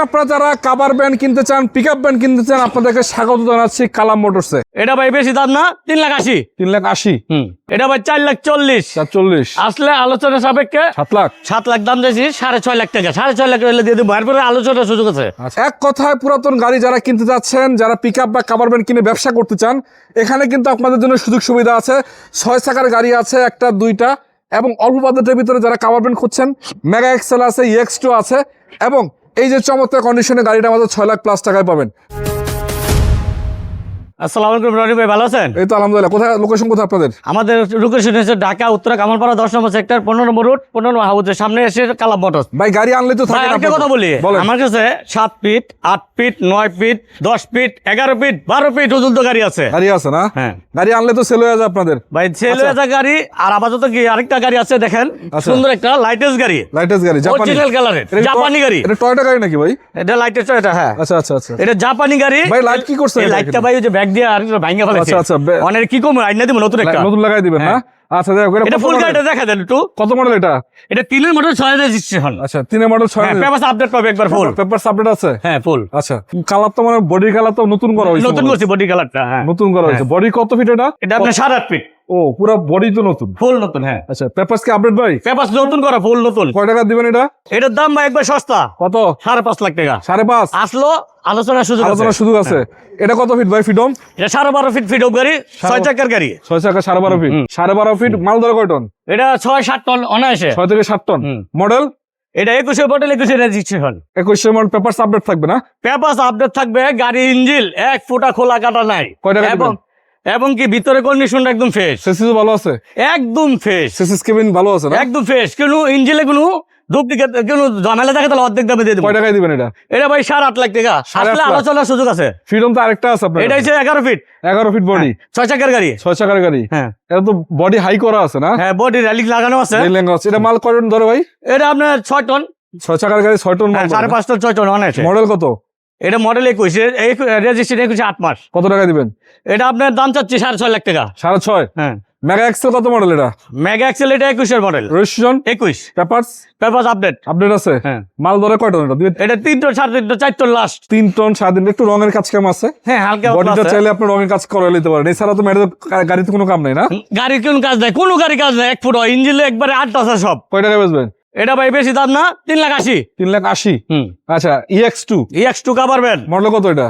আপনারা যারা cover band কিনতে চান, পিকআপ ব্যান্ড কিনতে চান, আপনাদেরকে স্বাগত জানাচ্ছি কালাম মোটরসে। এটা ভাই বেশি দাম না, 3,80,000। 3,80,000। এটা ভাই 4,40,000। 440। আসলে আলোচনা সাপেক্ষে 7 লাখ। 7 লাখ দাম দিয়েছি, 6.5 লাখ টাকা। 6.5 লাখ হলে দিয়ে দেবো, এরপরে আলোচনার সুযোগ আছে। এক কথায় পুরাতন গাড়ি যারা কিনতে যাচ্ছেন, যারা পিকআপ বা কাভার ব্যান্ড কিনে ব্যবসা করতে চান, এখানে কিন্তু আপনাদের জন্য সুযোগ সুবিধা আছে। 6 চাকার গাড়ি আছে, একটা দুইটা, এবং অল্প বাজেটের ভিতরে যারা কাভার ব্যান্ড খুঁজছেন, মেগা এক্সেল আছে, EX2 আছে, এবং এই যে চমৎকার কন্ডিশনে গাড়িটা আমাদের 6 লাখ প্লাস টাকায় পাবেন। আসসালামু আলাইকুম রনি ভাই, ভালো আছেন? এই তো আলহামদুলিল্লাহ। কোথায় লোকেশন, কোথায় আপনাদের? আমাদের লোকেশন হচ্ছে ঢাকা উত্তরা কামালপাড়া 10 নম্বর সেক্টর 15 নম্বর রোড 15 নম্বর হাউসের সামনে এসে কালাম মোটরস। ভাই গাড়ি আনলে তো ভাই থাকে একটা কথা বলি, আমার কাছে 7 feet 8 feet 9 feet 10 feet 11 feet 12 feet পর্যন্ত গাড়ি আছে। গাড়ি আছে না? হ্যাঁ, গাড়ি আনলে তো সেল হয়ে যায় আপনাদের। ভাই সেল হয়ে যায় গাড়ি। আর আপাতত কি আরেকটা গাড়ি আছে দেখেন, সুন্দর একটা লাইটেস্ট গাড়ি, লাইটেস্ট গাড়ি, জাপানি অরিজিনাল কালারের জাপানি গাড়ি। এটা টয়োটা গাড়ি নাকি ভাই? এটা লাইটেস্ট, এটা হ্যাঁ। আচ্ছা আচ্ছা আচ্ছা। এটা জাপানি গাড়ি। ভাই লাইট কি করছে? এই লাইটটা ভাই ওই যে ব্যাগ দিয়ে আর ভাঙা ফেলেছে। আচ্ছা আচ্ছা। অনেক কি কম আইনা দিব, নতুন একটা নতুন লাগাই দিবেন না? আচ্ছা দেখো, এটা ফুল গাড়িটা দেখা দেন একটু। কত মডেল এটা? এটা 3 মোটর 6 রেজিস্ট্রেশন। আচ্ছা 3 মডেল 6। পেপারস আপডেট পাবে একবার ফুল। পেপারস আপডেট আছে? হ্যাঁ ফুল। আচ্ছা কালার তো মানে বডি কালার তো নতুন করা হয়েছে। নতুন করছি বডি কালারটা। হ্যাঁ নতুন করা হয়েছে। বডি কত ফিট এটা? এটা আপনার 8.5 ফিট। ও পুরো বডি তো নতুন, ফুল নতুন। হ্যাঁ আচ্ছা পেপারস কি আপডেট ভাই? পেপারস নতুন করা, ফুল নতুন। কয় টাকা দিবেন এটা? এটার দাম ভাই একবার সস্তা। কত? 5.5 লাখ টাকা। 5.5? আসলো আলোচনার সুযোগ আছে। আলোচনার সুযোগ আছে। এটা কত ফিট ভাই ফিডম? এটা 12.5 ফিট ফিডম গাড়ি, 6 চাকার গাড়ি। 6 চাকা 12.5 ফিট। 12.5 ফিট মাল ধরে কয় টন? এটা 6-7 টন অনায়াসে। 6 থেকে 7 টন। মডেল? এটা 21 model, 21 registration. 21 model. Papers update থাকবে না? পেপারস আপডেট থাকবে। গাড়ি ইঞ্জিন 1 ফুটা খোলা কাটা নাই। কয় টাকা দিবেন? এবং কি ভিতরে কন্ডিশনটা একদম ফ্রেশ। সেসিস ভালো আছে? একদম ফ্রেশ। সেসিস কেবিন ভালো আছে না? একদম ফ্রেশ। কোনো ইঞ্জিনে কোনো ডুপ্লিকেট কোনো ঝামেলা থাকে তাহলে অর্ধেক দামে দিয়ে দেবো। কয় টাকায় দিবেন এটা? এটা ভাই 8.5 লাখ টাকা। 8.5 আসলে লাখ। আলোচনার সুযোগ আছে। ফ্রিডম তো আরেকটা আছে আপনার? এটা হচ্ছে 11 ফিট। 11 ফিট বডি, 6 চাকার গাড়ি। 6 চাকার গাড়ি। হ্যাঁ এটা তো বডি হাই করা আছে না? হ্যাঁ বডি রেলিং লাগানো আছে। রেলিং আছে। এটা মাল কয় টন ধরে ভাই? এটা আপনার 6 টন। 6 চাকার গাড়ি 6 টন মাল। 5.5 টন 6 টন অনেক। মডেল কত? এটা মডেল 21, রেজিস্ট্রেশন 21 8 মাস। কত টাকা দিবেন? এটা আপনার দাম চাচ্ছি 6.5 লাখ টাকা। 6.5? হ্যাঁ। মেগা এক্সেল কত মডেল এটা? মেগা এক্সেল এটা 21 এর model. Registration? 21। Papers? Papers update. Update আছে? হ্যাঁ। মাল ধরে কয় টন এটা? এটা 3 ton 3.5 ton 4 ton last. 3 ton 7 দিন। একটু রঙের কাজ কাম আছে। হ্যাঁ হালকা বডিটা আছে। চাইলে আপনি রঙের কাজ করে নিতে পারেন। এছাড়া তো গাড়িতে কোনো কাম নাই না? গাড়ির কোন কাজ নাই, কোনো গাড়ি কাজ নাই। 1 ফুট ইঞ্জিন একবারে 8 আছে সব। কয় টাকা বেচবেন? এটা ভাই বেশি দাম না, 3,80,000। 3,80,000? আচ্ছা EX2 EX2 cover van. Model কত এটা?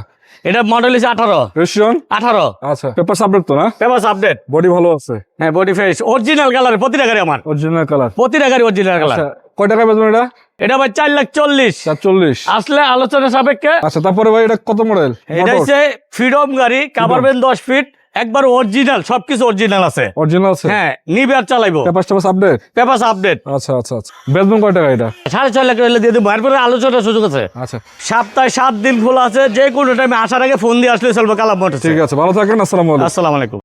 এটা মডেল হচ্ছে 18। রেজিস্ট্রেশন? 18। আচ্ছা পেপারস আপডেট তো না? Papers update. বডি ভালো আছে? হ্যাঁ বডি ফ্রেশ, অরিজিনাল কালার। প্রতিটা গাড়ি আমার অরিজিনাল কালার। প্রতিটা গাড়ি অরিজিনাল কালার। আচ্ছা কয় টাকা বেচবেন এটা? এটা ভাই 4,40,000। 440? আসলে আলোচনা সাপেক্ষে। আচ্ছা তারপরে ভাই এটা কত মডেল? এটা হচ্ছে ফ্রিডম গাড়ি, কাভার ভ্যান 10 ফিট, একবার অরিজিনাল, সবকিছু অরিজিনাল আছে। অরিজিনাল আছে? হ্যাঁ নিবে আর চালাইবো। Papers update? Papers update. আচ্ছা আচ্ছা আচ্ছা। বেচবেন কয় টাকা এটা? 6.5 লাখ হলে দিয়ে দেবো, এরপরে আলোচনার সুযোগ আছে। আচ্ছা সপ্তাহে 7 দিন খোলা আছে। যে কোনো টাইমে আসার আগে ফোন দিয়ে আসলে চলবে কালাম মোটরস। ঠিক আছে, ভালো থাকেন। আসসালামু আলাইকুম। আসসালামু আলাইকুম।